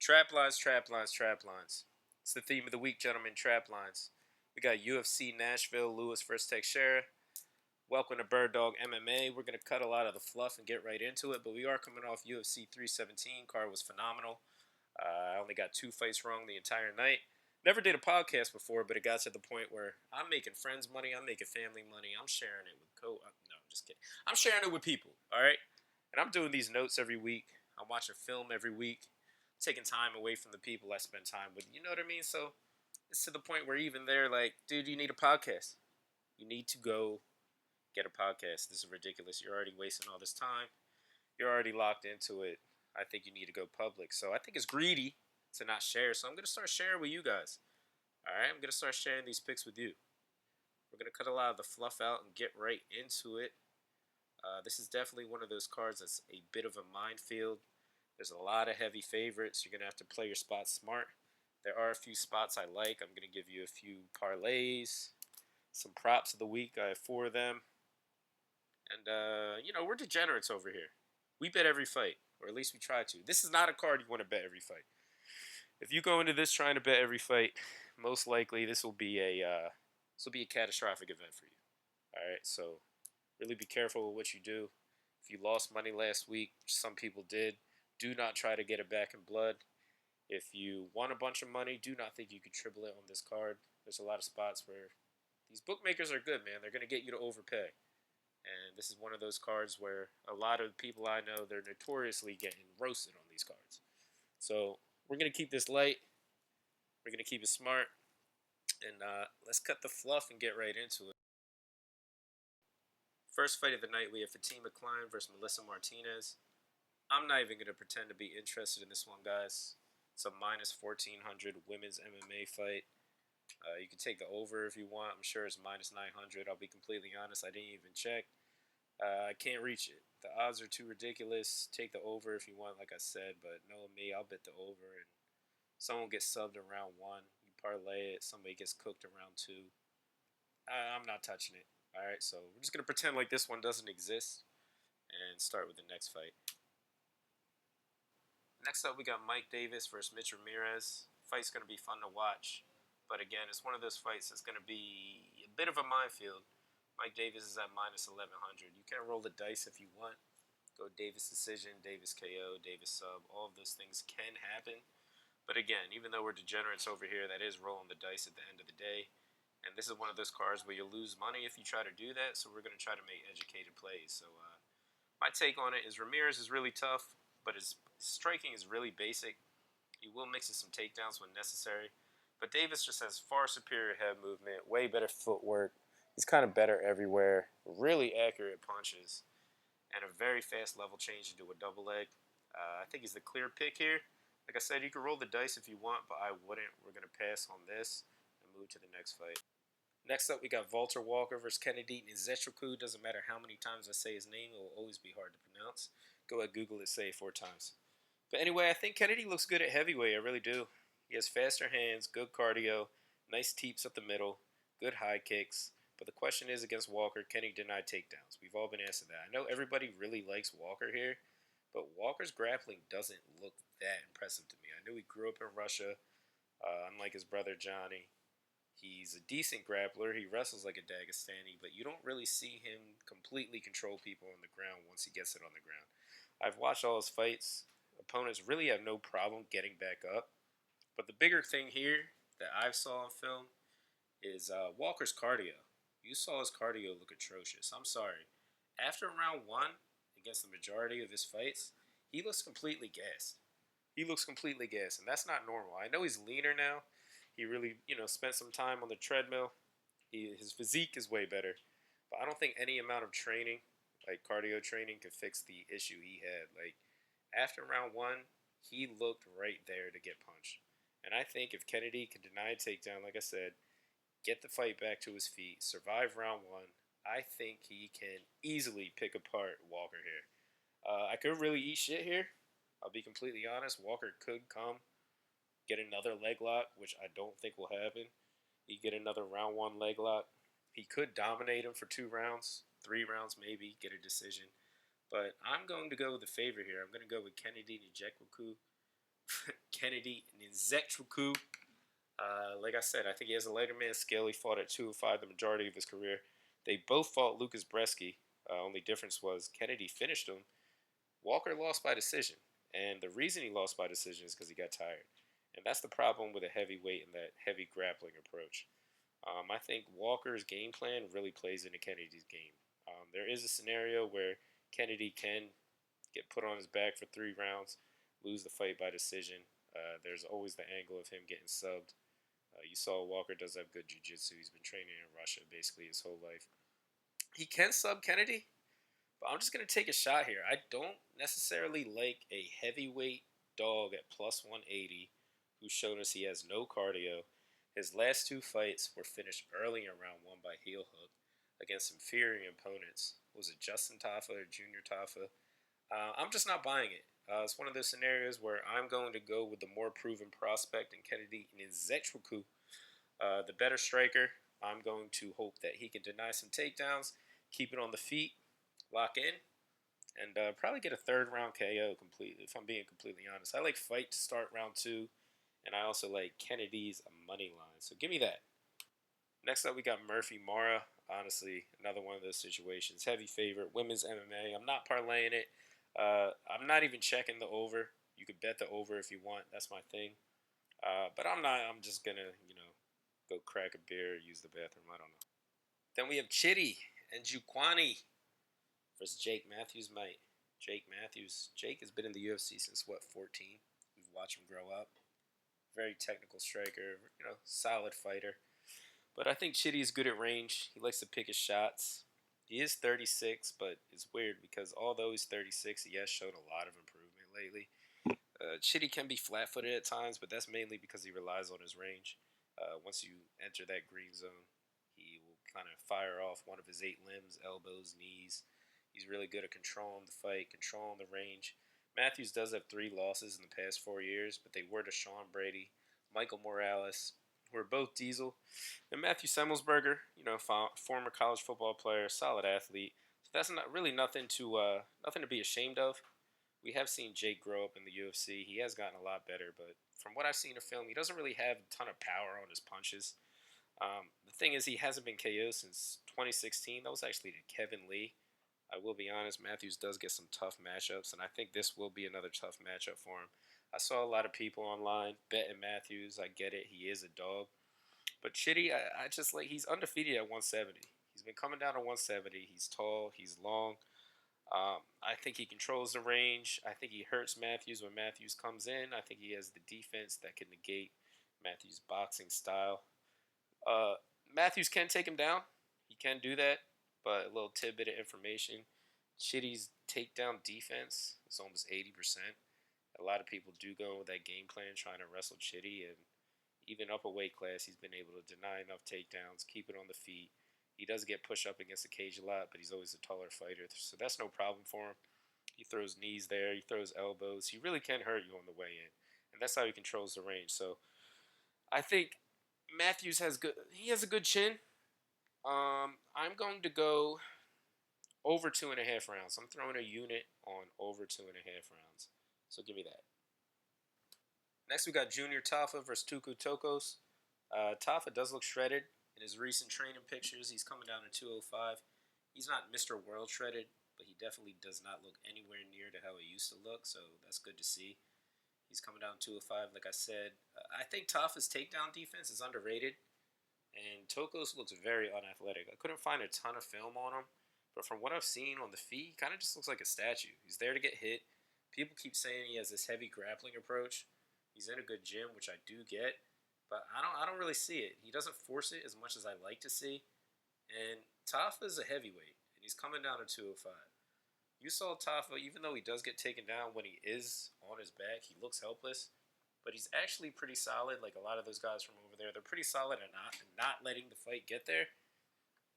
Trap lines, trap lines, trap lines. It's the theme of the week, gentlemen. Trap lines. We got UFC Nashville, Lewis versus Teixeira. Welcome to Bird Dog MMA. We're gonna cut a lot of the fluff and get right into it, but we are coming off UFC 317. Card was phenomenal. I only got 2 fights wrong the entire night. Never did a podcast before, but it got to the point where I'm making friends money, I'm making family money, I'm sharing it with no, I'm just kidding. I'm sharing it with people, all right? And I'm doing these notes every week. I'm watching film every week, taking time away from the people I spend time with. You know what I mean? So it's to the point where even they're like, dude, you need a podcast. You need to go get a podcast. This is ridiculous. You're already wasting all this time. You're already locked into it. I think you need to go public. So I think it's greedy to not share. So I'm going to start sharing with you guys. All right? I'm going to start sharing these picks with you. We're going to cut a lot of the fluff out and get right into it. This is definitely one of those cards that's a bit of a minefield. There's a lot of heavy favorites. You're going to have to play your spots smart. There are a few spots I like. I'm going to give you a few parlays, some props of the week. I have 4 of them. And, we're degenerates over here. We bet every fight, or at least we try to. This is not a card you want to bet every fight. If you go into this trying to bet every fight, most likely this will be a catastrophic event for you. All right, so really be careful with what you do. If you lost money last week, some people did, do not try to get it back in blood. If you won a bunch of money, do not think you can triple it on this card. There's a lot of spots where these bookmakers are good, man. They're going to get you to overpay. And this is one of those cards where a lot of people I know, they're notoriously getting roasted on these cards. So we're going to keep this light. We're going to keep it smart. And let's cut the fluff and get right into it. First fight of the night, we have Fatima Klein versus Melissa Martinez. I'm not even going to pretend to be interested in this one, guys. It's a minus 1,400 women's MMA fight. You can take the over if you want. I'm sure it's minus 900. I'll be completely honest. I didn't even check. I can't reach it. The odds are too ridiculous. Take the over if you want, like I said. But knowing me, I'll bet the over. And someone gets subbed in round 1. You parlay it. Somebody gets cooked in round 2. I'm not touching it. All right, so we're just going to pretend like this one doesn't exist and start with the next fight. Next up, we got Mike Davis versus Mitch Ramirez. Fight's going to be fun to watch. But again, it's one of those fights that's going to be a bit of a minefield. Mike Davis is at minus 1,100. You can roll the dice if you want. Go Davis decision, Davis KO, Davis sub. All of those things can happen. But again, even though we're degenerates over here, that is rolling the dice at the end of the day. And this is one of those cards where you'll lose money if you try to do that. So we're going to try to make educated plays. So my take on it is Ramirez is really tough, but his striking is really basic. He will mix in some takedowns when necessary. But Davis just has far superior head movement, way better footwork. He's kind of better everywhere. Really accurate punches. And a very fast level change into a double leg. I think he's the clear pick here. Like I said, you can roll the dice if you want, but I wouldn't. We're going to pass on this and move to the next fight. Next up, we got Walter Walker versus Kennedy Nzechukwu. Doesn't matter how many times I say his name, it will always be hard to pronounce. Go ahead, Google it, say it 4 times. But anyway, I think Kennedy looks good at heavyweight. I really do. He has faster hands, good cardio, nice teeps up the middle, good high kicks. But the question is against Walker, can he deny takedowns? We've all been asked that. I know everybody really likes Walker here, but Walker's grappling doesn't look that impressive to me. I know he grew up in Russia, unlike his brother Johnny. He's a decent grappler. He wrestles like a Dagestani, but you don't really see him completely control people on the ground once he gets it on the ground. I've watched all his fights. Opponents really have no problem getting back up. But the bigger thing here that I saw on film is Walker's cardio. You saw his cardio look atrocious. I'm sorry. After round 1, against the majority of his fights, he looks completely gassed. And that's not normal. I know he's leaner now. He really, spent some time on the treadmill. His physique is way better. But I don't think any amount of training, like cardio training, could fix the issue he had. Like, after round 1, he looked right there to get punched. And I think if Kennedy can deny a takedown, like I said, get the fight back to his feet, survive round 1, I think he can easily pick apart Walker here. I could really eat shit here. I'll be completely honest. Walker could come, get another leg lock, which I don't think will happen. He get another round 1 leg lock. He could dominate him for 2 rounds, 3 rounds maybe, get a decision. But I'm going to go with the favorite here. I'm going to go with Kennedy Nzechukwu. Kennedy Nzechukwu. Like I said, I think he has a lighter man skill. He fought at 205 the majority of his career. They both fought Lucas Bresky. Only difference was Kennedy finished him. Walker lost by decision. And the reason he lost by decision is because he got tired. And that's the problem with a heavyweight and that heavy grappling approach. I think Walker's game plan really plays into Kennedy's game. There is a scenario where Kennedy can get put on his back for 3 rounds, lose the fight by decision. There's always the angle of him getting subbed. You saw Walker does have good jiu-jitsu. He's been training in Russia basically his whole life. He can sub Kennedy, but I'm just going to take a shot here. I don't necessarily like a heavyweight dog at plus 180 who's shown us he has no cardio. His last 2 fights were finished early in round 1 by heel hook against inferior opponents. Was it Justin Tafa or Junior Tafa? I'm just not buying it. It's one of those scenarios where I'm going to go with the more proven prospect in Kennedy Nzechukwu, the better striker. I'm going to hope that he can deny some takedowns, keep it on the feet, lock in, and probably get a third round KO completely, if I'm being completely honest. I like fight to start round 2, and I also like Kennedy's money line. So give me that. Next up, we got Murphy Mara. Honestly, another one of those situations. Heavy favorite, women's MMA. I'm not parlaying it. I'm not even checking the over. You could bet the over if you want. That's my thing. But I'm not. I'm just gonna, go crack a beer, use the bathroom. I don't know. Then we have Chitty and Jukwani versus Jake Matthews. Mate, Jake Matthews. Jake has been in the UFC since what, 14? We've watched him grow up. Very technical striker. Solid fighter. But I think Chitty is good at range. He likes to pick his shots. He is 36, but it's weird because although he's 36, he has shown a lot of improvement lately. Chitty can be flat-footed at times, but that's mainly because he relies on his range. Once you enter that green zone, he will kind of fire off one of his 8 limbs, elbows, knees. He's really good at controlling the fight, controlling the range. Matthews does have 3 losses in the past 4 years, but they were to Sean Brady, Michael Morales, who are both Diesel, and Matthew Semmelsberger, former college football player, solid athlete. So that's not really nothing to be ashamed of. We have seen Jake grow up in the UFC. He has gotten a lot better, but from what I've seen of film, he doesn't really have a ton of power on his punches. The thing is, he hasn't been KO since 2016. That was actually to Kevin Lee. I will be honest, Matthews does get some tough matchups, and I think this will be another tough matchup for him. I saw a lot of people online betting Matthews. I get it. He is a dog. But Chitty, I just like, he's undefeated at 170. He's been coming down to 170. He's tall. He's long. I think he controls the range. I think he hurts Matthews when Matthews comes in. I think he has the defense that can negate Matthews' boxing style. Matthews can take him down. He can do that. But a little tidbit of information. Chitty's takedown defense is almost 80%. A lot of people do go with that game plan trying to wrestle Chitty, and even up a weight class, he's been able to deny enough takedowns, keep it on the feet. He does get pushed up against the cage a lot, but he's always a taller fighter, so that's no problem for him. He throws knees there, he throws elbows. He really can hurt you on the way in, and that's how he controls the range. So I think Matthews has a good chin. I'm going to go over 2.5 rounds. I'm throwing a unit on over 2.5 rounds. So give me that. Next, we got Junior Tafa versus Tuku Tokos. Tafa does look shredded. In his recent training pictures, he's coming down to 205. He's not Mr. World shredded, but he definitely does not look anywhere near to how he used to look, so that's good to see. He's coming down 205, like I said. I think Tafa's takedown defense is underrated, and Tokos looks very unathletic. I couldn't find a ton of film on him, but from what I've seen on the feet, he kind of just looks like a statue. He's there to get hit. People keep saying he has this heavy grappling approach. He's in a good gym, which I do get, but I don't really see it. He doesn't force it as much as I like to see. And Tafa's a heavyweight, and he's coming down to 205. You saw Tafa, even though he does get taken down when he is on his back, he looks helpless, but he's actually pretty solid. Like a lot of those guys from over there, they're pretty solid at not letting the fight get there.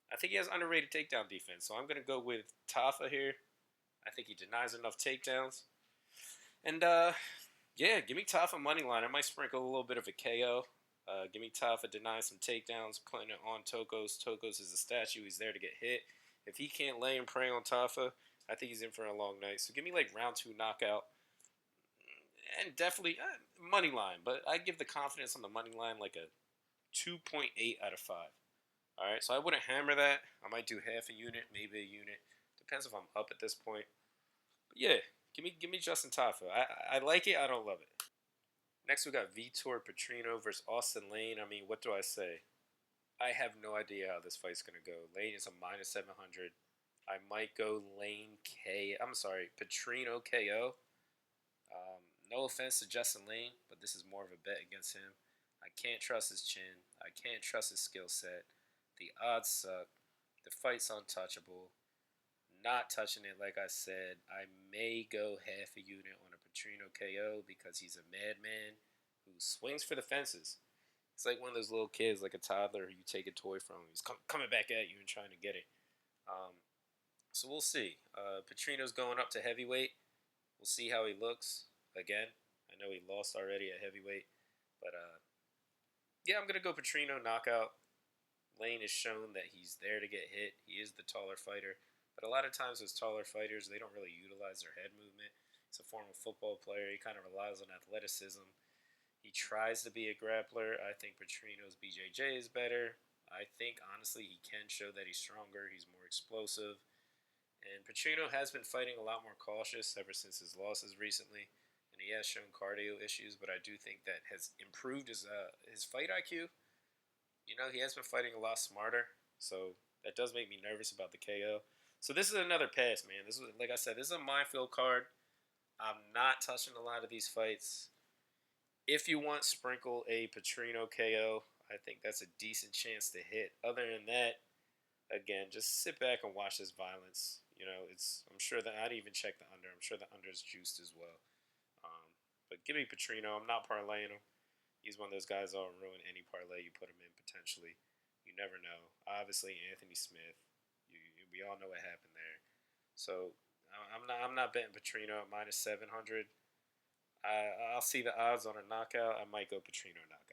I think he has underrated takedown defense, so I'm going to go with Tafa here. I think he denies enough takedowns. And, yeah, give me Tafa money line. I might sprinkle a little bit of a KO. Give me Tafa deny some takedowns, putting it on Tokos. Tokos is a statue. He's there to get hit. If he can't lay and pray on Tafa, I think he's in for a long night. So give me like round 2 knockout. and definitely money line. But I give the confidence on the money line like a 2.8 out of 5. All right, so I wouldn't hammer that. I might do half a unit, maybe a unit. Depends if I'm up at this point. But yeah, give me Justin Tafa. I like it. I don't love it. Next we got Vitor Petrino versus Austin Lane. I mean, what do I say? I have no idea how this fight's gonna go. Lane is a minus 700. I might go Lane K. I'm sorry, Petrino KO. No offense to Justin Lane, but this is more of a bet against him. I can't trust his chin. I can't trust his skill set. The odds suck. The fight's untouchable. Not touching it, like I said. I may go half a unit on a Petrino KO because he's a madman who swings for the fences. It's like one of those little kids, like a toddler, who you take a toy from. He's coming back at you and trying to get it. Um, so we'll see. Petrino's going up to heavyweight. We'll see how he looks. Again, I know he lost already at heavyweight, but yeah, I'm gonna go Petrino knockout. Lane has shown that he's there to get hit. He is the taller fighter, but a lot of times those taller fighters, they don't really utilize their head movement. He's a former football player. He kind of relies on athleticism. He tries to be a grappler. I think Petrino's BJJ is better. I think honestly he can show that he's stronger. He's more explosive. And Petrino has been fighting a lot more cautious ever since his losses recently, and he has shown cardio issues. But I do think that has improved his fight IQ. You know, he has been fighting a lot smarter, so that does make me nervous about the KO. So this is another pass, man. This was, like I said, this is a minefield card. I'm not touching a lot of these fights. If you want, sprinkle a Petrino KO. I think that's a decent chance to hit. Other than that, again, just sit back and watch this violence. You know, it's. I'm sure that I'd even check the under. I'm sure the under is juiced as well. Um, but give me Petrino. I'm not parlaying him. He's one of those guys that'll ruin any parlay you put him in potentially. You never know. Obviously, Anthony Smith. We all know what happened there. So I'm not betting Petrino at minus 700. I'll see the odds on a knockout. I might go Petrino knockout.